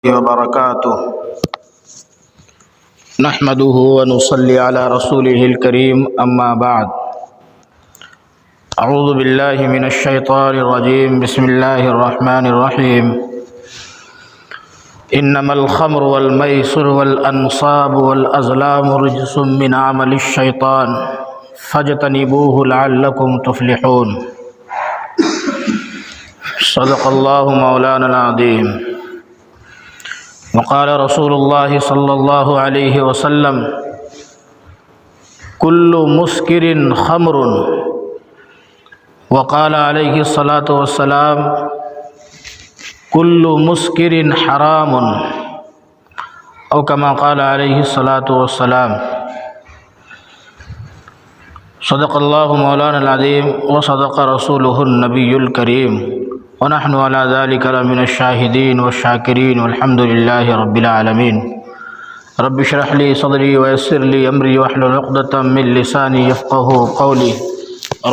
وبركاته نحمده ونصلي على رسوله الكريم أما بعد أعوذ بالله من الشيطان الرجيم بسم الله الرحمن الرحيم إنما الخمر والميسر والأنصاب والأزلام رجس من عمل الشيطان فاجتنبوه لعلكم تفلحون صدق الله مولانا العظيم وقال رسول الله صلى الله عليه وسلم كل مسكر خمر وقال عليه الصلاة والسلام كل مسكر حرام أو كما قال عليه الصلاة والسلام صدق الله مولانا العظيم وصدق رسوله النبي الكريم ونحن على ذلك لمن الشاهدين والشاكرين والحمد لله رب العالمين رب اشرح لي صدري ويسر لي أمري واحلل عقدة من لساني يفقهوا قولي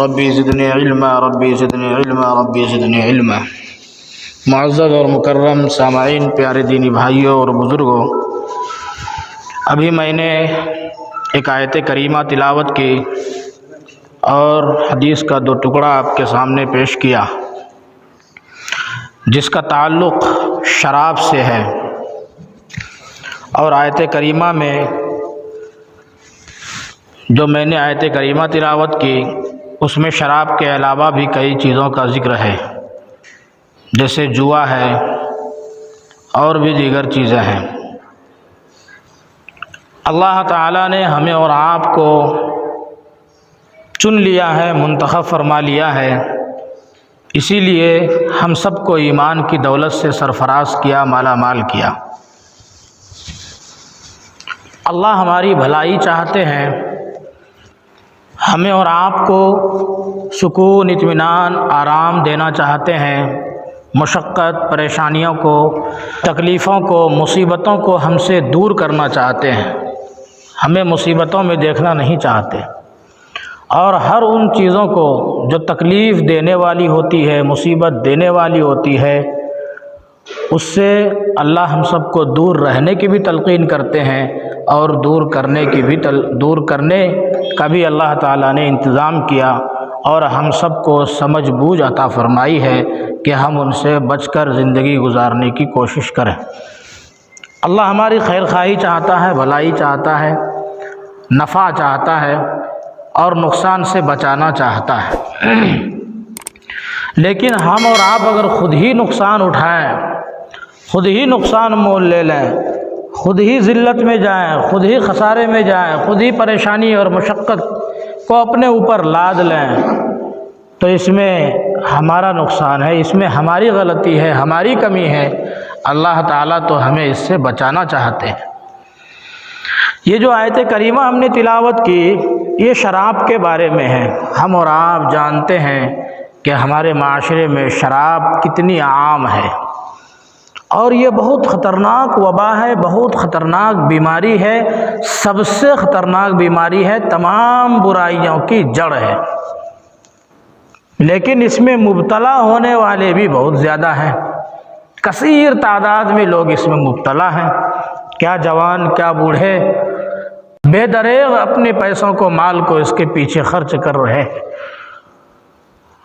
ربي زدني علما ربي زدني علما ربي زدني علما۔ معزز اور مکرم سامعین، پیارے دینی بھائیوں اور بزرگوں، ابھی میں نے ایک آیت کریمہ تلاوت کی اور حدیث کا دو ٹکڑا آپ کے سامنے پیش کیا جس کا تعلق شراب سے ہے، اور آیت کریمہ میں جو میں نے آیت کریمہ تلاوت کی اس میں شراب کے علاوہ بھی کئی چیزوں کا ذکر ہے، جیسے جوا ہے اور بھی دیگر چیزیں ہیں۔ اللہ تعالیٰ نے ہمیں اور آپ کو چن لیا ہے، منتخب فرما لیا ہے، اسی لیے ہم سب کو ایمان کی دولت سے سرفراز کیا، مالا مال کیا۔ اللہ ہماری بھلائی چاہتے ہیں، ہمیں اور آپ کو سکون، اطمینان، آرام دینا چاہتے ہیں، مشقت، پریشانیوں کو، تکلیفوں کو، مصیبتوں کو ہم سے دور کرنا چاہتے ہیں، ہمیں مصیبتوں میں دیکھنا نہیں چاہتے، اور ہر ان چیزوں کو جو تکلیف دینے والی ہوتی ہے، مصیبت دینے والی ہوتی ہے، اس سے اللہ ہم سب کو دور رہنے کی بھی تلقین کرتے ہیں، اور دور کرنے کا بھی اللہ تعالیٰ نے انتظام کیا، اور ہم سب کو سمجھ بوجھ عطا فرمائی ہے کہ ہم ان سے بچ کر زندگی گزارنے کی کوشش کریں۔ اللہ ہماری خیر خواہی چاہتا ہے، بھلائی چاہتا ہے، نفع چاہتا ہے اور نقصان سے بچانا چاہتا ہے، لیکن ہم اور آپ اگر خود ہی نقصان اٹھائیں، خود ہی نقصان مول لے لیں، خود ہی ذلت میں جائیں، خود ہی خسارے میں جائیں، خود ہی پریشانی اور مشقت کو اپنے اوپر لاد لیں، تو اس میں ہمارا نقصان ہے، اس میں ہماری غلطی ہے، ہماری کمی ہے۔ اللہ تعالیٰ تو ہمیں اس سے بچانا چاہتے ہیں۔ یہ جو آیت کریمہ ہم نے تلاوت کی، یہ شراب کے بارے میں ہے۔ ہم اور آپ جانتے ہیں کہ ہمارے معاشرے میں شراب کتنی عام ہے، اور یہ بہت خطرناک وبا ہے، بہت خطرناک بیماری ہے، سب سے خطرناک بیماری ہے، تمام برائیوں کی جڑ ہے، لیکن اس میں مبتلا ہونے والے بھی بہت زیادہ ہیں، کثیر تعداد میں لوگ اس میں مبتلا ہیں، کیا جوان کیا بوڑھے بے دریغ اپنے پیسوں کو، مال کو اس کے پیچھے خرچ کر رہے ہیں،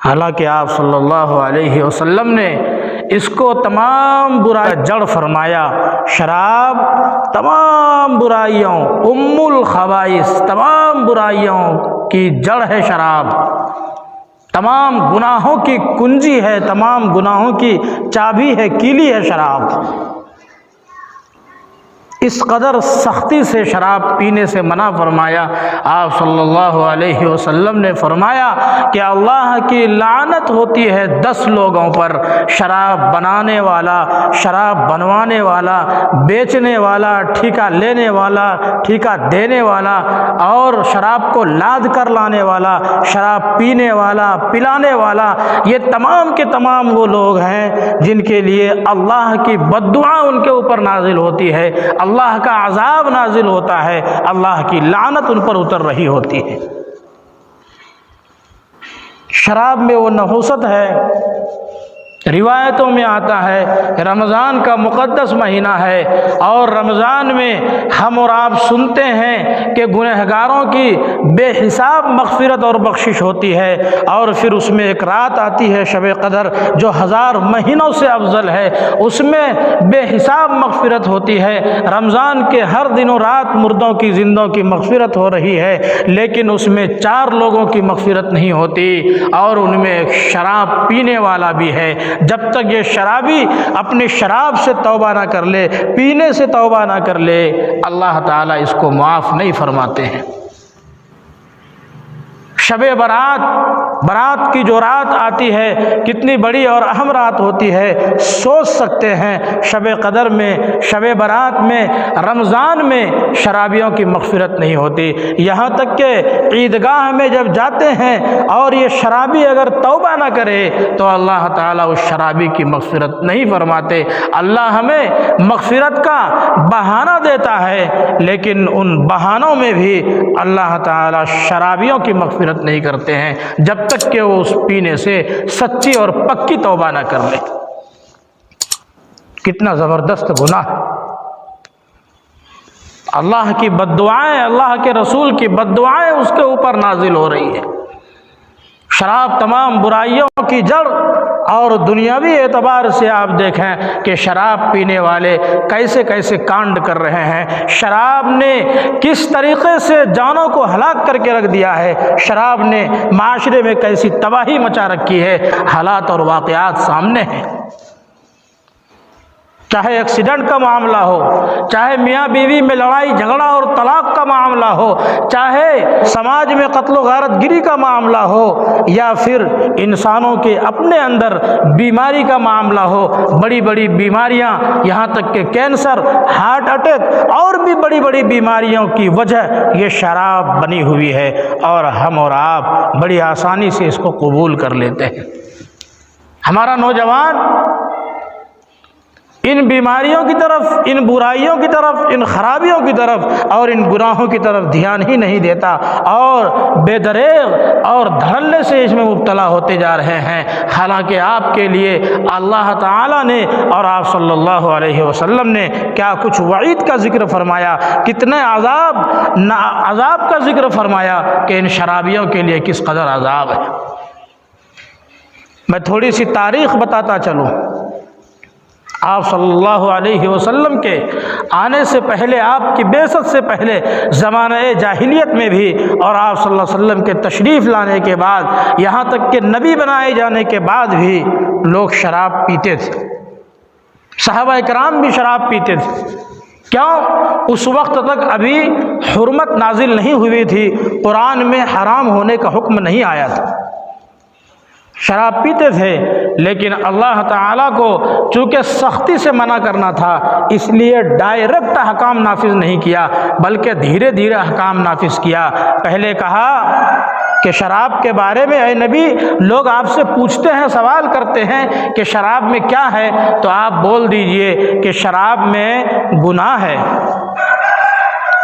حالانکہ آپ صلی اللہ علیہ وسلم نے اس کو تمام برائی جڑ فرمایا۔ شراب تمام برائیوں، ام الخبائث، تمام برائیوں کی جڑ ہے شراب، تمام گناہوں کی کنجی ہے، تمام گناہوں کی چابی ہے، کیلی ہے شراب۔ اس قدر سختی سے شراب پینے سے منع فرمایا۔ آپ صلی اللہ علیہ وسلم نے فرمایا کہ اللہ کی لعنت ہوتی ہے 10 لوگوں پر، شراب بنانے والا، شراب بنوانے والا، بیچنے والا، ٹھیکہ لینے والا، ٹھیکہ دینے والا، اور شراب کو لاد کر لانے والا، شراب پینے والا، پلانے والا، یہ تمام کے تمام وہ لوگ ہیں جن کے لیے اللہ کی بد دعا ان کے اوپر نازل ہوتی ہے، اللہ کا عذاب نازل ہوتا ہے، اللہ کی لعنت ان پر اتر رہی ہوتی ہے۔ شراب میں وہ نحوست ہے روایتوں میں آتا ہے کہ رمضان کا مقدس مہینہ ہے اور رمضان میں ہم اور آپ سنتے ہیں کہ گنہگاروں کی بے حساب مغفرت اور بخشش ہوتی ہے، اور پھر اس میں ایک رات آتی ہے شب قدر جو 1000 مہینوں سے افضل ہے، اس میں بے حساب مغفرت ہوتی ہے۔ رمضان کے ہر دن و رات مردوں کی زندوں کی مغفرت ہو رہی ہے، لیکن اس میں 4 لوگوں کی مغفرت نہیں ہوتی، اور ان میں ایک شراب پینے والا بھی ہے۔ جب تک یہ شرابی اپنی شراب سے توبہ نہ کر لے، پینے سے توبہ نہ کر لے، اللہ تعالیٰ اس کو معاف نہیں فرماتے ہیں۔ شب برات کی جو رات آتی ہے کتنی بڑی اور اہم رات ہوتی ہے، سوچ سکتے ہیں شب قدر میں، شب برات میں، رمضان میں شرابیوں کی مغفرت نہیں ہوتی۔ یہاں تک کہ عیدگاہ میں جب جاتے ہیں اور یہ شرابی اگر توبہ نہ کرے تو اللہ تعالیٰ اس شرابی کی مغفرت نہیں فرماتے۔ اللہ ہمیں مغفرت کا بہانہ دیتا ہے، لیکن ان بہانوں میں بھی اللہ تعالیٰ شرابیوں کی مغفرت نہیں کرتے ہیں جب تک کہ وہ اس پینے سے سچی اور پکی توبہ نہ کر لے۔ کتنا زبردست گناہ ہے! اللہ کی بد دعائیں، اللہ کے رسول کی بد دعائیں اس کے اوپر نازل ہو رہی ہیں۔ شراب تمام برائیوں کی جڑ، اور دنیاوی اعتبار سے آپ دیکھیں کہ شراب پینے والے کیسے کیسے کانڈ کر رہے ہیں، شراب نے کس طریقے سے جانوں کو ہلاک کر کے رکھ دیا ہے، شراب نے معاشرے میں کیسی تباہی مچا رکھی ہے، حالات اور واقعات سامنے ہیں۔ چاہے ایکسیڈنٹ کا معاملہ ہو، چاہے میاں بیوی میں لڑائی جھگڑا اور طلاق کا معاملہ ہو، چاہے سماج میں قتل و غارت گری کا معاملہ ہو، یا پھر انسانوں کے اپنے اندر بیماری کا معاملہ ہو، بڑی بڑی بیماریاں یہاں تک کہ کینسر، ہارٹ اٹیک اور بھی بڑی بڑی بیماریوں کی وجہ یہ شراب بنی ہوئی ہے، اور ہم اور آپ بڑی آسانی سے اس کو قبول کر لیتے ہیں۔ ہمارا نوجوان ان بیماریوں کی طرف، ان برائیوں کی طرف، ان خرابیوں کی طرف اور ان گناہوں کی طرف دھیان ہی نہیں دیتا، اور بے دریغ اور دھڑلے سے اس میں مبتلا ہوتے جا رہے ہیں۔ حالانکہ آپ کے لیے اللہ تعالیٰ نے اور آپ صلی اللہ علیہ وسلم نے کیا کچھ وعید کا ذکر فرمایا، کتنے عذاب کا ذکر فرمایا کہ ان شرابیوں کے لیے کس قدر عذاب ہے۔ میں تھوڑی سی تاریخ بتاتا چلوں۔ آپ صلی اللہ علیہ وسلم کے آنے سے پہلے، آپ کی بعثت سے پہلے زمانہ جاہلیت میں بھی، اور آپ صلی اللہ علیہ وسلم کے تشریف لانے کے بعد، یہاں تک کہ نبی بنائے جانے کے بعد بھی لوگ شراب پیتے تھے، صحابہ کرام بھی شراب پیتے تھے۔ کیوں؟ اس وقت تک ابھی حرمت نازل نہیں ہوئی تھی، قرآن میں حرام ہونے کا حکم نہیں آیا تھا، شراب پیتے تھے، لیکن اللہ تعالیٰ کو چونکہ سختی سے منع کرنا تھا، اس لیے ڈائریکٹ احکام نافذ نہیں کیا، بلکہ دھیرے دھیرے احکام نافذ کیا۔ پہلے کہا کہ شراب کے بارے میں اے نبی، لوگ آپ سے پوچھتے ہیں، سوال کرتے ہیں کہ شراب میں کیا ہے، تو آپ بول دیجئے کہ شراب میں گناہ ہے۔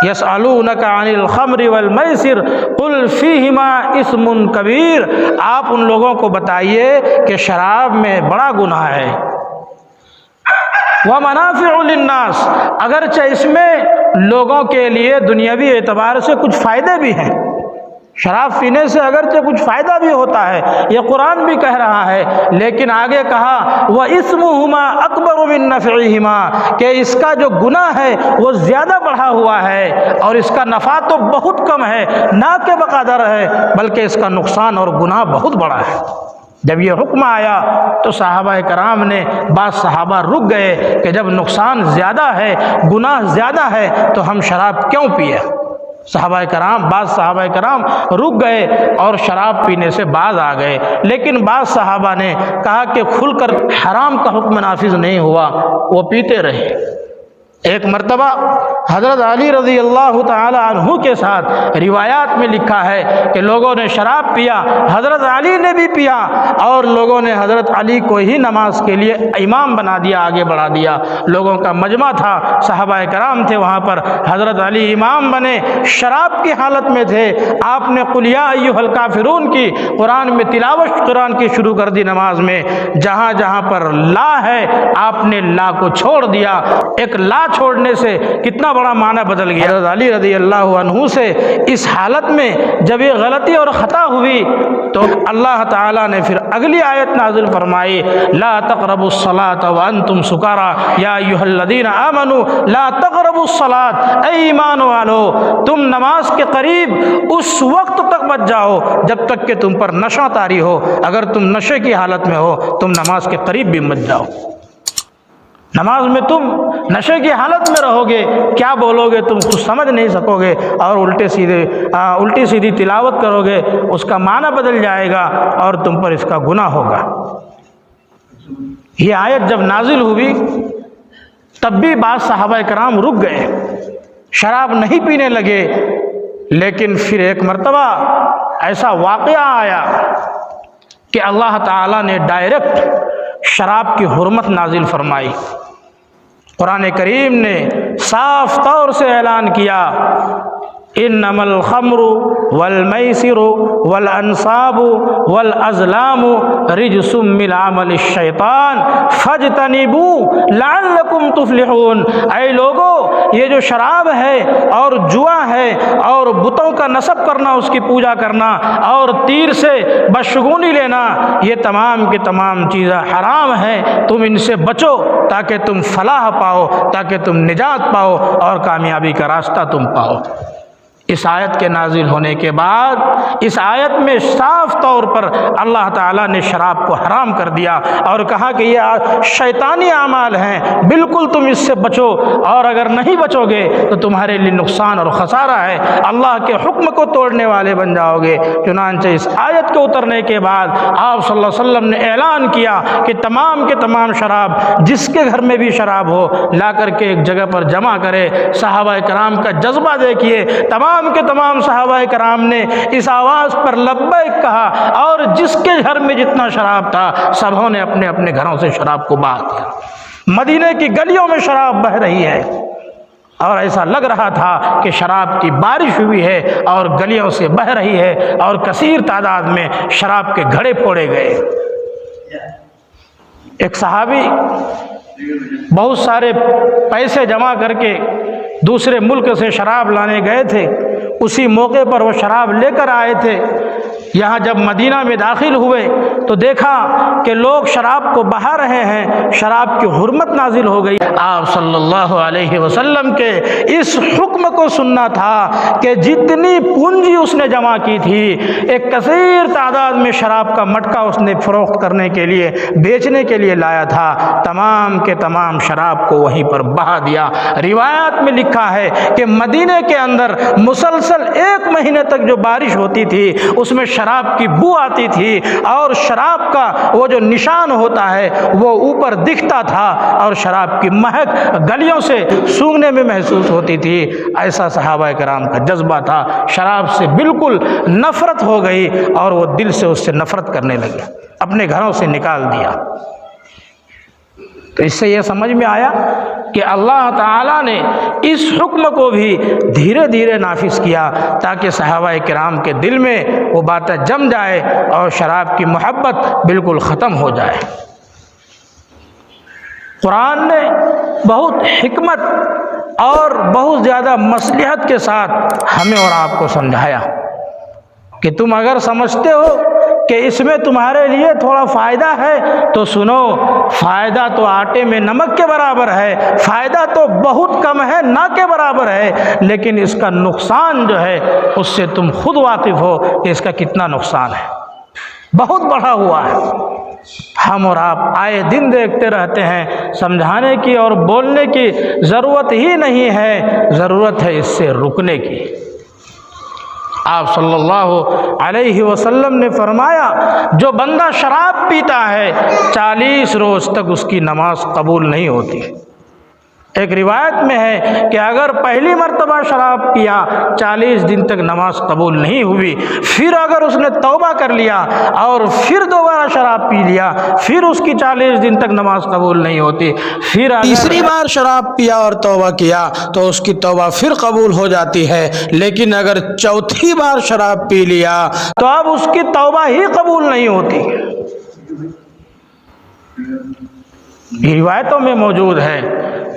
یسألونک عن الخمر والمیسر قل فیہما اسم کبیر، آپ ان لوگوں کو بتائیے کہ شراب میں بڑا گناہ ہے۔ ومنافع للناس، اگرچہ اس میں لوگوں کے لیے دنیاوی اعتبار سے کچھ فائدے بھی ہیں، شراب پینے سے اگرچہ کچھ فائدہ بھی ہوتا ہے، یہ قرآن بھی کہہ رہا ہے، لیکن آگے کہا وَإِثْمُهُمَا أَكْبَرُ مِن نَّفْعِهِمَا، کہ اس کا جو گناہ ہے وہ زیادہ بڑھا ہوا ہے، اور اس کا نفع تو بہت کم ہے، نہ کہ بقدر ہے، بلکہ اس کا نقصان اور گناہ بہت بڑا ہے۔ جب یہ حکم آیا تو صحابہ کرام نے، بعض صحابہ رک گئے کہ جب نقصان زیادہ ہے، گناہ زیادہ ہے تو ہم شراب کیوں پیے؟ بعض صحابہ کرام رک گئے اور شراب پینے سے باز آ گئے، لیکن بعض صحابہ نے کہا کہ کھل کر حرام کا حکم نافذ نہیں ہوا، وہ پیتے رہے۔ ایک مرتبہ حضرت علی رضی اللہ تعالی عنہ کے ساتھ روایات میں لکھا ہے کہ لوگوں نے شراب پیا، حضرت علی نے بھی پیا، اور لوگوں نے حضرت علی کو ہی نماز کے لیے امام بنا دیا، آگے بڑھا دیا۔ لوگوں کا مجمع تھا، صحابہ کرام تھے وہاں پر، حضرت علی امام بنے، شراب کی حالت میں تھے۔ آپ نے قل یا ایھا الکافرون کی قرآن میں تلاوت قرآن کی شروع کر دی نماز میں، جہاں جہاں پر لا ہے آپ نے لا کو چھوڑ دیا۔ ایک لا چھوڑنے سے کتنا بڑا معنی بدل گیا۔ حضرت علی رضی اللہ عنہ سے اس حالت میں جب یہ غلطی اور خطا ہوئی تو اللہ تعالیٰ نے پھر اگلی آیت نازل فرمائی، لا تقربوا الصلاة وانتم سکارى یا ایھا الذین آمنوا لا تقربوا الصلاة، اے ایمان والو تم نماز کے قریب اس وقت تک مت جاؤ جب تک کہ تم پر نشہ طاری ہو۔ اگر تم نشے کی حالت میں ہو تم نماز کے قریب بھی مت جاؤ۔ نماز میں تم نشے کی حالت میں رہو گے، کیا بولو گے تم کچھ سمجھ نہیں سکو گے، اور الٹی سیدھی تلاوت کرو گے، اس کا معنی بدل جائے گا اور تم پر اس کا گناہ ہوگا۔ یہ آیت جب نازل ہوئی تب بھی بعض صحابہ کرام رک گئے، شراب نہیں پینے لگے، لیکن پھر ایک مرتبہ ایسا واقعہ آیا کہ اللہ تعالیٰ نے ڈائریکٹ شراب کی حرمت نازل فرمائی۔ قرآن کریم نے صاف طور سے اعلان کیا، انما الخمر والمیسر والانصاب والازلام رجس من عمل الشیطان فاجتنبوہ لعلکم تفلحون۔ اے لوگو، یہ جو شراب ہے اور جوا ہے اور بتوں کا نصب کرنا، اس کی پوجا کرنا اور تیر سے بدشگونی لینا، یہ تمام کی تمام چیزیں حرام ہیں، تم ان سے بچو تاکہ تم فلاح پاؤ، تاکہ تم نجات پاؤ اور کامیابی کا راستہ تم پاؤ۔ اس آیت کے نازل ہونے کے بعد اس آیت میں صاف طور پر اللہ تعالیٰ نے شراب کو حرام کر دیا اور کہا کہ یہ شیطانی اعمال ہیں، بالکل تم اس سے بچو، اور اگر نہیں بچو گے تو تمہارے لیے نقصان اور خسارہ ہے، اللہ کے حکم کو توڑنے والے بن جاؤ گے۔ چنانچہ اس آیت کے اترنے کے بعد آپ صلی اللہ علیہ وسلم نے اعلان کیا کہ تمام کے تمام شراب، جس کے گھر میں بھی شراب ہو لا کر کے ایک جگہ پر جمع کرے۔ صحابہ کرام کا جذبہ دیکھیے، تمام کے تمام صحابہ کرام نے اس آواز پر لبیک کہا، اور جس کے گھر میں جتنا شراب تھا سبوں نے اپنے اپنے گھروں سے شراب کو بہا دیا۔ مدینے کی گلیوں میں شراب بہہ رہی ہے اور ایسا لگ رہا تھا کہ شراب کی بارش ہوئی ہے اور گلیوں سے بہہ رہی ہے اور کثیر تعداد میں شراب کے گھڑے پھوڑے گئے۔ ایک صحابی بہت سارے پیسے جمع کر کے دوسرے ملک سے شراب لانے گئے تھے، اسی موقع پر وہ شراب لے کر آئے تھے۔ یہاں جب مدینہ میں داخل ہوئے تو دیکھا کہ لوگ شراب کو بہا رہے ہیں، شراب کی حرمت نازل ہو گئی۔ آپ صلی اللہ علیہ وسلم کے اس حکم کو سننا تھا کہ جتنی پونجی اس نے جمع کی تھی، ایک کثیر تعداد میں شراب کا مٹکا اس نے فروخت کرنے کے لیے، بیچنے کے لیے لایا تھا، تمام کے تمام شراب کو وہیں پر بہا دیا۔ روایات میں لکھا ہے کہ مدینے کے اندر مسلسل 1 مہینے تک جو بارش ہوتی تھی اس میں شراب کی بو آتی تھی، اور شراب کا وہ جو نشان ہوتا ہے وہ اوپر دکھتا تھا، اور شراب کی مہک گلیوں سے سونگنے میں محسوس ہوتی تھی۔ ایسا صحابہ کرام کا جذبہ تھا، شراب سے بالکل نفرت ہو گئی اور وہ دل سے اس سے نفرت کرنے لگے، اپنے گھروں سے نکال دیا۔ تو اس سے یہ سمجھ میں آیا کہ اللہ تعالیٰ نے اس حکم کو بھی دھیرے دھیرے نافذ کیا تاکہ صحابہ کرام کے دل میں وہ باتیں جم جائے اور شراب کی محبت بالکل ختم ہو جائے۔ قرآن نے بہت حکمت اور بہت زیادہ مصلحت کے ساتھ ہمیں اور آپ کو سمجھایا کہ تم اگر سمجھتے ہو کہ اس میں تمہارے لیے تھوڑا فائدہ ہے تو سنو، فائدہ تو آٹے میں نمک کے برابر ہے، فائدہ تو بہت کم ہے، نہ کے برابر ہے، لیکن اس کا نقصان جو ہے اس سے تم خود واقف ہو کہ اس کا کتنا نقصان ہے، بہت بڑھا ہوا ہے۔ ہم اور آپ آئے دن دیکھتے رہتے ہیں، سمجھانے کی اور بولنے کی ضرورت ہی نہیں ہے، ضرورت ہے اس سے رکنے کی۔ آپ صلی اللہ علیہ وسلم نے فرمایا، جو بندہ شراب پیتا ہے 40 روز تک اس کی نماز قبول نہیں ہوتی۔ ایک روایت میں ہے کہ اگر پہلی مرتبہ شراب پیا 40 دن تک نماز قبول نہیں ہوئی، پھر اگر اس نے توبہ کر لیا اور پھر دوبارہ شراب پی لیا، پھر اس کی 40 دن تک نماز قبول نہیں ہوتی، پھر تیسری بار شراب پیا اور توبہ کیا تو اس کی توبہ پھر قبول ہو جاتی ہے، لیکن اگر چوتھی بار شراب پی لیا تو اب اس کی توبہ ہی قبول نہیں ہوتی۔ یہ روایتوں میں موجود ہے،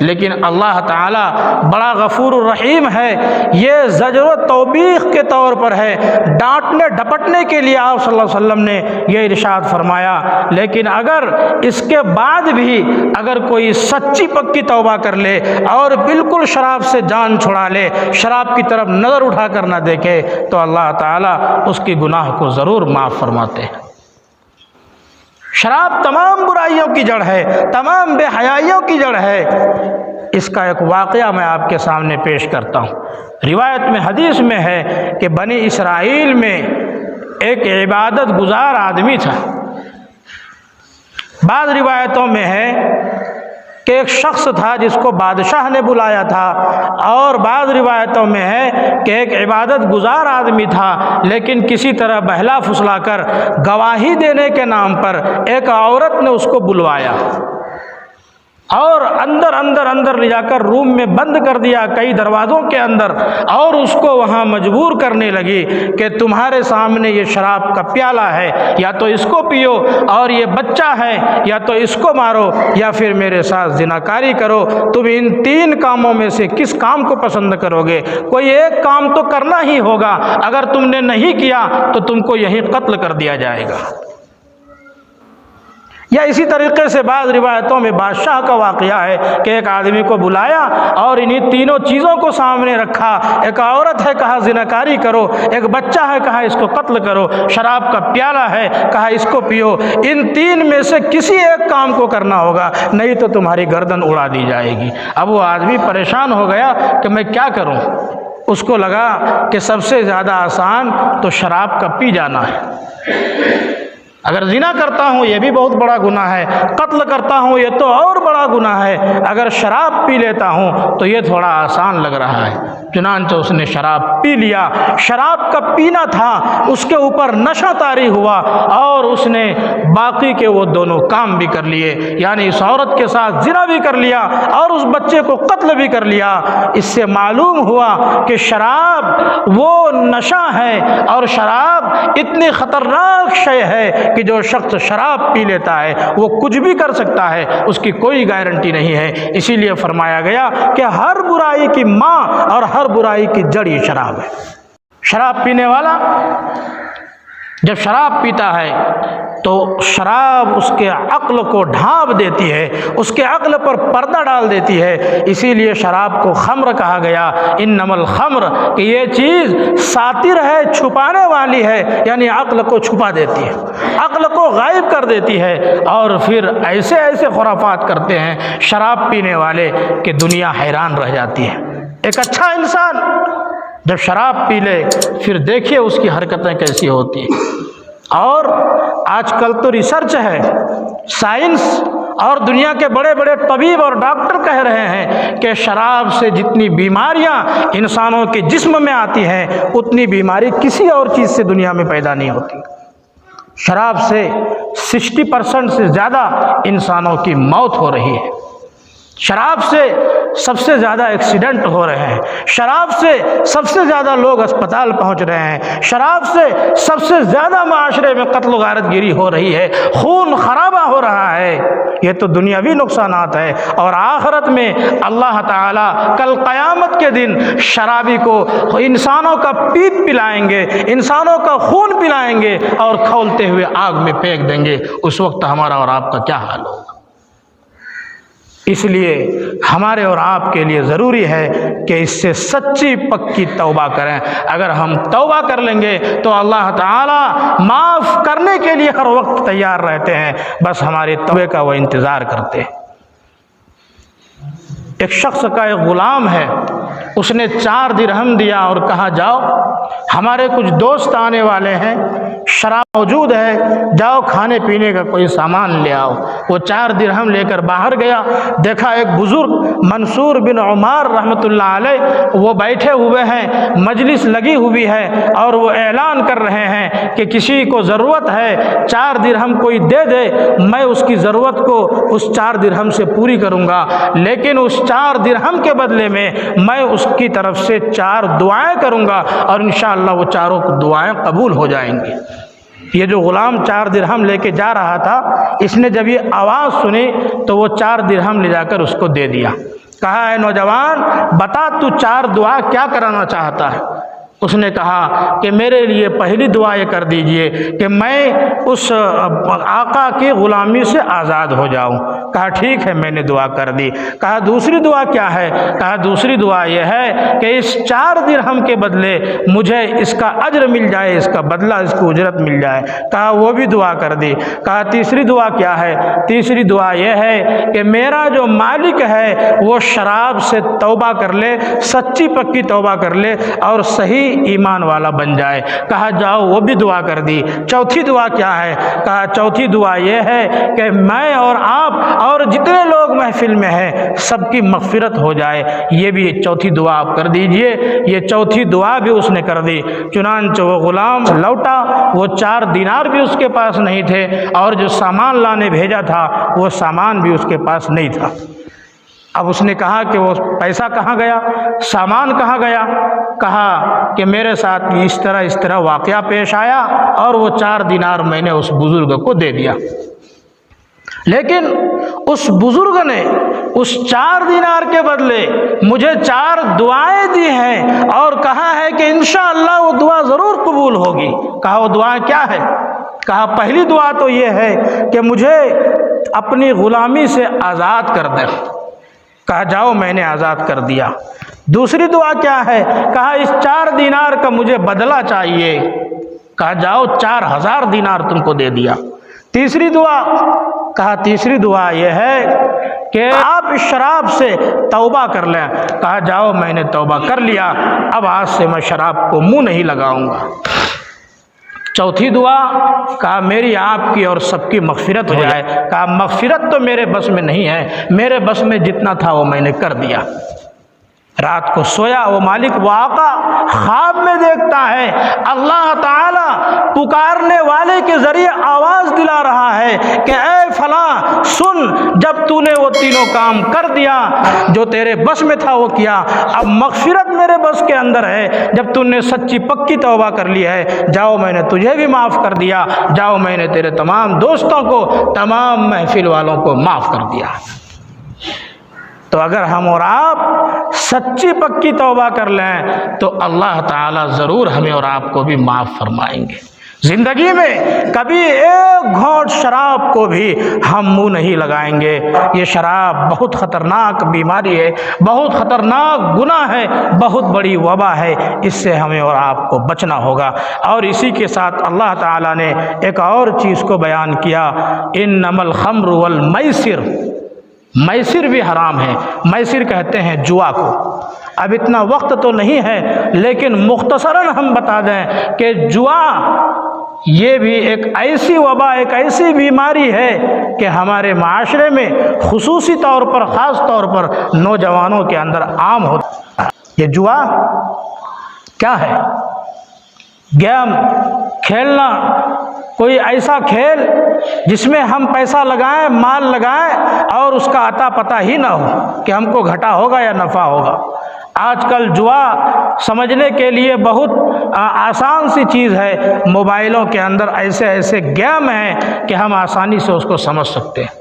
لیکن اللہ تعالیٰ بڑا غفور الرحیم ہے۔ یہ زجر و توبیخ کے طور پر ہے، ڈانٹنے ڈپٹنے کے لیے آپ صلی اللہ علیہ وسلم نے یہ ارشاد فرمایا۔ لیکن اگر اس کے بعد بھی اگر کوئی سچی پکی توبہ کر لے اور بالکل شراب سے جان چھڑا لے، شراب کی طرف نظر اٹھا کر نہ دیکھے، تو اللہ تعالیٰ اس کی گناہ کو ضرور معاف فرماتے ہیں۔ شراب تمام برائیوں کی جڑ ہے، تمام بے حیائیوں کی جڑ ہے۔ اس کا ایک واقعہ میں آپ کے سامنے پیش کرتا ہوں۔ روایت میں حدیث میں ہے کہ بنی اسرائیل میں ایک عبادت گزار آدمی تھا۔ بعض روایتوں میں ہے کہ ایک شخص تھا جس کو بادشاہ نے بلایا تھا، اور بعض روایتوں میں ہے کہ ایک عبادت گزار آدمی تھا، لیکن کسی طرح بہلا پھسلا کر گواہی دینے کے نام پر ایک عورت نے اس کو بلوایا اور اندر لے جا کر روم میں بند کر دیا، کئی دروازوں کے اندر، اور اس کو وہاں مجبور کرنے لگی کہ تمہارے سامنے یہ شراب کا پیالہ ہے، یا تو اس کو پیو، اور یہ بچہ ہے یا تو اس کو مارو، یا پھر میرے ساتھ زناکاری کرو۔ تم ان 3 کاموں میں سے کس کام کو پسند کرو گے؟ کوئی ایک کام تو کرنا ہی ہوگا، اگر تم نے نہیں کیا تو تم کو یہیں قتل کر دیا جائے گا۔ یا اسی طریقے سے بعض روایتوں میں بادشاہ کا واقعہ ہے کہ ایک آدمی کو بلایا اور انہی تینوں چیزوں کو سامنے رکھا، ایک عورت ہے، کہا زناکاری کرو، ایک بچہ ہے، کہا اس کو قتل کرو، شراب کا پیالہ ہے، کہا اس کو پیو، ان 3 میں سے کسی ایک کام کو کرنا ہوگا، نہیں تو تمہاری گردن اڑا دی جائے گی۔ اب وہ آدمی پریشان ہو گیا کہ میں کیا کروں؟ اس کو لگا کہ سب سے زیادہ آسان تو شراب کا پی جانا ہے۔ اگر زنا کرتا ہوں یہ بھی بہت بڑا گناہ ہے، قتل کرتا ہوں یہ تو اور بڑا گناہ ہے، اگر شراب پی لیتا ہوں تو یہ تھوڑا آسان لگ رہا ہے۔ چنانچہ اس نے شراب پی لیا۔ شراب کا پینا تھا، اس کے اوپر نشہ طاری ہوا، اور اس نے باقی کے وہ دونوں کام بھی کر لیے، یعنی اس عورت کے ساتھ زنا بھی کر لیا اور اس بچے کو قتل بھی کر لیا۔ اس سے معلوم ہوا کہ شراب وہ نشہ ہے، اور شراب اتنی خطرناک شے ہے کہ جو شخص شراب پی لیتا ہے وہ کچھ بھی کر سکتا ہے، اس کی کوئی گارنٹی نہیں ہے۔ اسی لیے فرمایا گیا کہ ہر برائی کی ماں اور ہر برائی کی جڑ یہ شراب ہے۔ شراب پینے والا جب شراب پیتا ہے تو شراب اس کے عقل کو ڈھانپ دیتی ہے، اس کے عقل پر پردہ ڈال دیتی ہے۔ اسی لیے شراب کو خمر کہا گیا، انما الخمر، کہ یہ چیز ساتر ہے، چھپانے والی ہے، یعنی عقل کو چھپا دیتی ہے، عقل کو غائب کر دیتی ہے، اور پھر ایسے ایسے خرافات کرتے ہیں شراب پینے والے کہ دنیا حیران رہ جاتی ہے۔ ایک اچھا انسان جب شراب پی لے پھر دیکھیے اس کی حرکتیں کیسی ہوتی ہیں۔ اور آج کل تو ریسرچ ہے، سائنس اور دنیا کے بڑے بڑے طبیب اور ڈاکٹر کہہ رہے ہیں کہ شراب سے جتنی بیماریاں انسانوں کے جسم میں آتی ہیں اتنی بیماری کسی اور چیز سے دنیا میں پیدا نہیں ہوتی۔ شراب سے 60% سے زیادہ انسانوں کی موت ہو رہی ہے، شراب سے سب سے زیادہ ایکسیڈنٹ ہو رہے ہیں، شراب سے سب سے زیادہ لوگ اسپتال پہنچ رہے ہیں، شراب سے سب سے زیادہ معاشرے میں قتل و غارت گیری ہو رہی ہے، خون خرابہ ہو رہا ہے۔ یہ تو دنیاوی نقصانات ہے، اور آخرت میں اللہ تعالیٰ کل قیامت کے دن شرابی کو انسانوں کا پیپ پلائیں گے، انسانوں کا خون پلائیں گے، اور کھولتے ہوئے آگ میں پھینک دیں گے۔ اس وقت ہمارا اور آپ کا کیا حال ہوگا؟ اس لیے ہمارے اور آپ کے لیے ضروری ہے کہ اس سے سچی پکی توبہ کریں۔ اگر ہم توبہ کر لیں گے تو اللہ تعالیٰ معاف کرنے کے لیے ہر وقت تیار رہتے ہیں، بس ہماری توبے کا وہ انتظار کرتے ہیں۔ ایک شخص کا ایک غلام ہے، اس نے 4 درہم دیا اور کہا جاؤ ہمارے کچھ دوست آنے والے ہیں، شراب موجود ہے، جاؤ کھانے پینے کا کوئی سامان لے آؤ۔ وہ 4 درہم لے کر باہر گیا، دیکھا ایک بزرگ منصور بن عمار رحمۃ اللہ علیہ وہ بیٹھے ہوئے ہیں، مجلس لگی ہوئی ہے اور وہ اعلان کر رہے ہیں کہ کسی کو ضرورت ہے 4 درہم کوئی دے دے، میں اس کی ضرورت کو اس 4 درہم سے پوری کروں گا، لیکن اس 4 درہم کے بدلے میں میں اس کی طرف سے 4 دعائیں کروں گا اور انشاءاللہ وہ چاروں دعائیں قبول ہو جائیں گی۔ یہ جو غلام 4 درہم لے کے جا رہا تھا، اس نے جب یہ آواز سنی تو وہ 4 درہم لے جا کر اس کو دے دیا۔ کہا اے نوجوان بتا تو 4 دعا کیا کرانا چاہتا ہے؟ اس نے کہا کہ میرے لیے پہلی دعا یہ کر دیجئے کہ میں اس آقا کی غلامی سے آزاد ہو جاؤں۔ کہا ٹھیک ہے میں نے دعا کر دی۔ کہا دوسری دعا کیا ہے؟ کہا دوسری دعا یہ ہے کہ اس 4 درہم کے بدلے مجھے اس کا اجر مل جائے، اس کا بدلہ، اس کو اجرت مل جائے۔ کہا وہ بھی دعا کر دی۔ کہا تیسری دعا کیا ہے؟ تیسری دعا یہ ہے کہ میرا جو مالک ہے وہ شراب سے توبہ کر لے، سچی پکی توبہ کر لے اور صحیح ایمان والا بن جائے۔ کہا جاؤ وہ بھی دعا کر دی۔ چوتھی دعا کیا ہے؟ کہا چوتھی دعا یہ ہے کہ میں اور آپ اور جتنے لوگ محفل میں ہیں سب کی مغفرت ہو جائے، یہ بھی چوتھی دعا آپ کر دیجئے۔ یہ چوتھی دعا بھی اس نے کر دی۔ چنانچہ وہ غلام لوٹا، وہ 4 دینار بھی اس کے پاس نہیں تھے اور جو سامان لانے بھیجا تھا وہ سامان بھی اس کے پاس نہیں تھا۔ اب اس نے کہا کہ وہ پیسہ کہاں گیا، سامان کہاں گیا؟ کہا کہ میرے ساتھ اس طرح واقعہ پیش آیا اور وہ 4 دینار میں نے اس بزرگ کو دے دیا۔ لیکن اس بزرگ نے اس 4 دینار کے بدلے مجھے 4 دعائیں دی ہیں اور کہا ہے کہ انشاءاللہ وہ دعا ضرور قبول ہوگی۔ کہا وہ دعائیں کیا ہے؟ کہا پہلی دعا تو یہ ہے کہ مجھے اپنی غلامی سے آزاد کر دے۔ کہا جاؤ میں نے آزاد کر دیا۔ دوسری دعا کیا ہے؟ کہا اس 4 دینار کا مجھے بدلہ چاہیے۔ کہا جاؤ 4000 دینار تم کو دے دیا۔ تیسری دعا؟ کہا تیسری دعا یہ ہے کہ آپ اس شراب سے توبہ کر لیں۔ کہا جاؤ میں نے توبہ کر لیا، اب آج سے میں شراب کو منہ نہیں لگاؤں گا۔ چوتھی دعا؟ کہا میری آپ کی اور سب کی مغفرت ہو جائے۔ کہا مغفرت تو میرے بس میں نہیں ہے، میرے بس میں جتنا تھا وہ میں نے کر دیا۔ رات کو سویا، وہ مالک وہ آقا خواب میں دیکھتا ہے اللہ تعالی پکارنے والے کے ذریعے آواز دلا رہا ہے کہ اے فلاں سن، جب تو نے وہ تینوں کام کر دیا جو تیرے بس میں تھا وہ کیا، اب مغفرت میرے بس کے اندر ہے، جب تو نے سچی پکی توبہ کر لی ہے، جاؤ میں نے تجھے بھی معاف کر دیا، جاؤ میں نے تیرے تمام دوستوں کو، تمام محفل والوں کو معاف کر دیا۔ تو اگر ہم اور آپ سچی پکی توبہ کر لیں تو اللہ تعالیٰ ضرور ہمیں اور آپ کو بھی معاف فرمائیں گے۔ زندگی میں کبھی ایک گھونٹ شراب کو بھی ہم منہ نہیں لگائیں گے۔ یہ شراب بہت خطرناک بیماری ہے، بہت خطرناک گناہ ہے، بہت بڑی وبا ہے، اس سے ہمیں اور آپ کو بچنا ہوگا۔ اور اسی کے ساتھ اللہ تعالیٰ نے ایک اور چیز کو بیان کیا، انما الخمر والمیسر، میسر بھی حرام ہے۔ میسر کہتے ہیں جوا کو۔ اب اتنا وقت تو نہیں ہے لیکن مختصراً ہم بتا دیں کہ جوا یہ بھی ایک ایسی وبا، ایک ایسی بیماری ہے کہ ہمارے معاشرے میں خصوصی طور پر، خاص طور پر نوجوانوں کے اندر عام ہوتا ہے۔ یہ جوا کیا ہے؟ گیم کھیلنا، کوئی ایسا کھیل جس میں ہم پیسہ لگائیں، مال لگائیں اور اس کا اتا پتہ ہی نہ ہو کہ ہم کو گھاٹا ہوگا یا نفع ہوگا۔ آج کل جوا سمجھنے کے لیے بہت آسان سی چیز ہے، موبائلوں کے اندر ایسے ایسے گیم ہیں کہ ہم آسانی سے اس کو سمجھ سکتے ہیں۔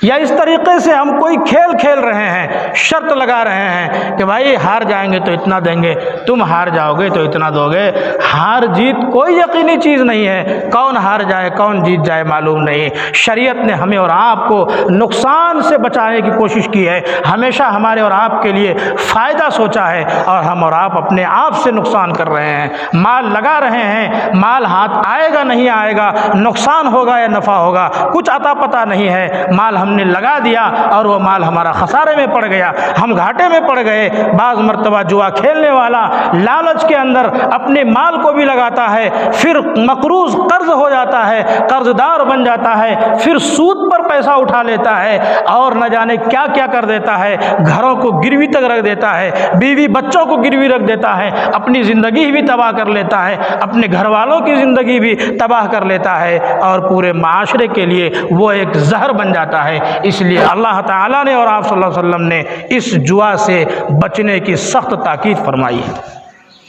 یا اس طریقے سے ہم کوئی کھیل کھیل رہے ہیں، شرط لگا رہے ہیں کہ بھائی ہار جائیں گے تو اتنا دیں گے، تم ہار جاؤ گے تو اتنا دو گے۔ ہار جیت کوئی یقینی چیز نہیں ہے، کون ہار جائے کون جیت جائے معلوم نہیں۔ شریعت نے ہمیں اور آپ کو نقصان سے بچانے کی کوشش کی ہے، ہمیشہ ہمارے اور آپ کے لیے فائدہ سوچا ہے، اور ہم اور آپ اپنے آپ سے نقصان کر رہے ہیں۔ مال لگا رہے ہیں، مال ہاتھ آئے گا نہیں آئے گا، نقصان ہوگا یا نفع ہوگا، کچھ عطا پتہ نہیں ہے۔ مال مال ہم نے لگا دیا اور وہ مال ہمارا خسارے میں پڑ گیا، ہم گھاٹے میں پڑ گئے۔ بعض مرتبہ جوا کھیلنے والا لالچ کے اندر اپنے مال کو بھی لگاتا ہے، پھر مقروض قرض ہو جاتا ہے، قرض دار بن جاتا ہے، پھر سود پر پیسہ اٹھا لیتا ہے اور نہ جانے کیا کیا کر دیتا ہے، گھروں کو گروی تک رکھ دیتا ہے، بیوی بچوں کو گروی رکھ دیتا ہے، اپنی زندگی بھی تباہ کر لیتا ہے، اپنے گھر والوں کی زندگی بھی تباہ کر لیتا ہے، اور پورے معاشرے کے لیے وہ ایک زہر بن جاتا ہے۔ اس لیے اللہ تعالیٰ نے اور آپ صلی اللہ علیہ وسلم نے اس جوا سے بچنے کی سخت تاکید فرمائی ہے۔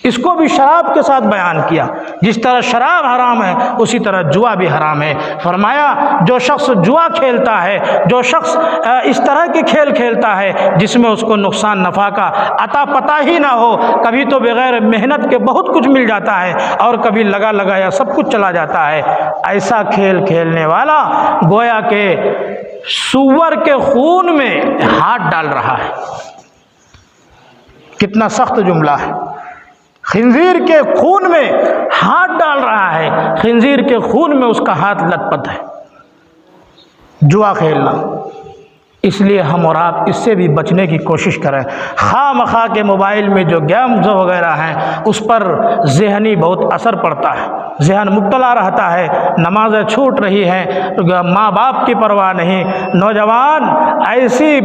اس کو بھی شراب کے ساتھ بیان کیا، جس طرح شراب حرام ہے اسی طرح جوا بھی حرام ہے۔ فرمایا جو شخص جوا کھیلتا ہے، جو شخص اس طرح کے کھیل کھیلتا ہے جس میں اس کو نقصان نفع کا عطا پتہ ہی نہ ہو، کبھی تو بغیر محنت کے بہت کچھ مل جاتا ہے اور کبھی لگا لگایا سب کچھ چلا جاتا ہے، ایسا کھیل کھیلنے والا گویا کہ سور کے خون میں ہاتھ ڈال رہا ہے۔ کتنا سخت جملہ ہے، خنزیر کے خون میں ہاتھ ڈال رہا ہے، خنزیر کے خون میں اس کا ہاتھ لت پت ہے جوا کھیلنا۔ اس لیے ہم اور آپ اس سے بھی بچنے کی کوشش کریں۔ خواہ مخواہ کے موبائل میں جو گیمز وغیرہ ہیں اس پر ذہنی بہت اثر پڑتا ہے، ذہن مبتلا رہتا ہے، نمازیں چھوٹ رہی ہیں، ماں باپ کی پرواہ نہیں، نوجوان ایسی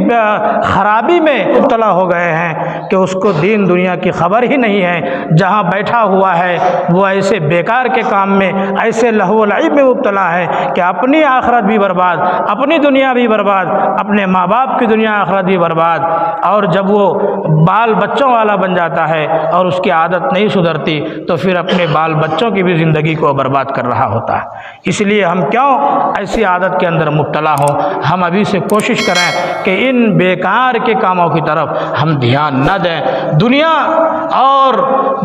خرابی میں مبتلا ہو گئے ہیں کہ اس کو دین دنیا کی خبر ہی نہیں ہے، جہاں بیٹھا ہوا ہے وہ ایسے بیکار کے کام میں، ایسے لہو و لعب میں مبتلا ہے کہ اپنی آخرت بھی برباد، اپنی دنیا بھی برباد، اپنے ماں باپ کی دنیا آخرت بھی برباد۔ اور جب وہ بال بچوں والا بن جاتا ہے اور اس کی عادت نہیں سدھرتی تو پھر اپنے بال بچوں کی بھی زندگی کو برباد کر رہا ہوتا ہے۔ اس لیے ہم کیوں ایسی عادت کے اندر مبتلا ہوں؟ ہم ابھی سے کوشش کریں کہ ان بیکار کے کاموں کی طرف ہم دھیان نہ دیں۔ دنیا اور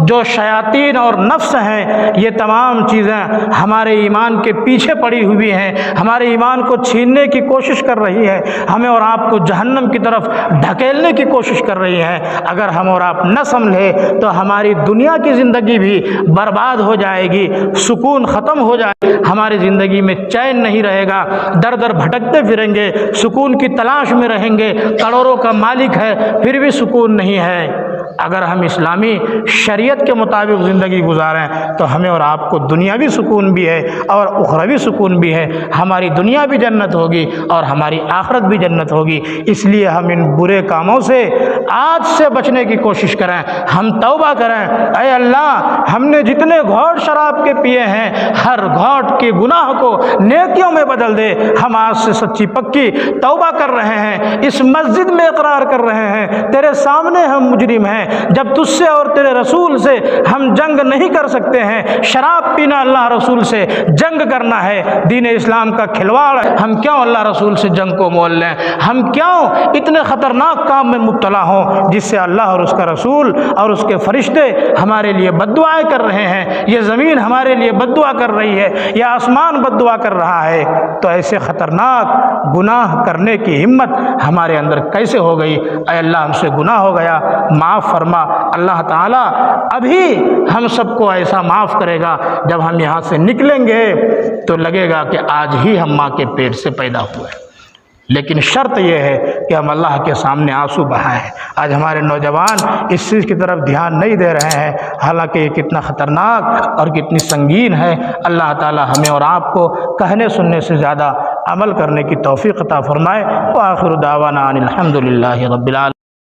جو شیاطین اور نفس ہیں یہ تمام چیزیں ہمارے ایمان کے پیچھے پڑی ہوئی ہیں، ہمارے ایمان کو چھیننے کی کوشش کر رہی ہے، ہمیں اور آپ کو جہنم کی طرف ڈھکیلنے کی کوشش کر رہی ہے۔ اگر ہم اور آپ نہ سنبھلے تو ہماری دنیا کی زندگی بھی برباد ہو جائے گی، سکون ختم ہو جائے گی، ہماری زندگی میں چین نہیں رہے گا، در در بھٹکتے پھریں گے، سکون کی تلاش میں رہیں گے، کروڑوں کا مالک ہے پھر بھی سکون نہیں ہے۔ اگر ہم اسلامی شریعت کے مطابق زندگی گزاریں تو ہمیں اور آپ کو دنیاوی سکون بھی ہے اور اخروی سکون بھی ہے، ہماری دنیا بھی جنت ہوگی اور ہماری آخرت بھی جنت ہوگی۔ اس لیے ہم ان برے کاموں سے آج سے بچنے کی کوشش کریں، ہم توبہ کریں۔ اے اللہ، ہم نے جتنے گھونٹ شراب کے پیے ہیں ہر گھونٹ کے گناہ کو نیکیوں میں بدل دے۔ ہم آج سے سچی پکی توبہ کر رہے ہیں، اس مسجد میں اقرار کر رہے ہیں، تیرے سامنے ہم مجرم ہیں، جب تجھ سے اور تیرے رسول سے ہم جنگ نہیں کر سکتے ہیں، شراب پینا اللہ رسول سے جنگ کرنا ہے، دین اسلام کا کھلواڑ ہے، ہم کیوں اللہ رسول سے جنگ کو مول لیں؟ ہم کیوں اتنے خطرناک کام میں مبتلا ہوں جس سے اللہ اور اس کا رسول اور اس کے فرشتے ہمارے لیے بد دعائیں کر رہے ہیں، یہ زمین ہمارے لیے بد دعا کر رہی ہے، یہ آسمان بد دعا کر رہا ہے؟ تو ایسے خطرناک گناہ کرنے کی ہمت ہمارے اندر کیسے ہو گئی؟ اے اللہ، ہم سے گناہ ہو گیا، معاف فرما۔ اللہ تعالیٰ ابھی ہم سب کو ایسا معاف کرے گا، جب ہم یہاں سے نکلیں گے تو لگے گا کہ آج ہی ہم ماں کے پیٹ سے پیدا ہوئے، لیکن شرط یہ ہے کہ ہم اللہ کے سامنے آنسو بہائیں۔ آج ہمارے نوجوان اس چیز کی طرف دھیان نہیں دے رہے ہیں، حالانکہ یہ کتنا خطرناک اور کتنی سنگین ہے۔ اللہ تعالی ہمیں اور آپ کو کہنے سننے سے زیادہ عمل کرنے کی توفیق عطا فرمائے۔ وآخر دعوانا ان الحمد للہ رب العالمین۔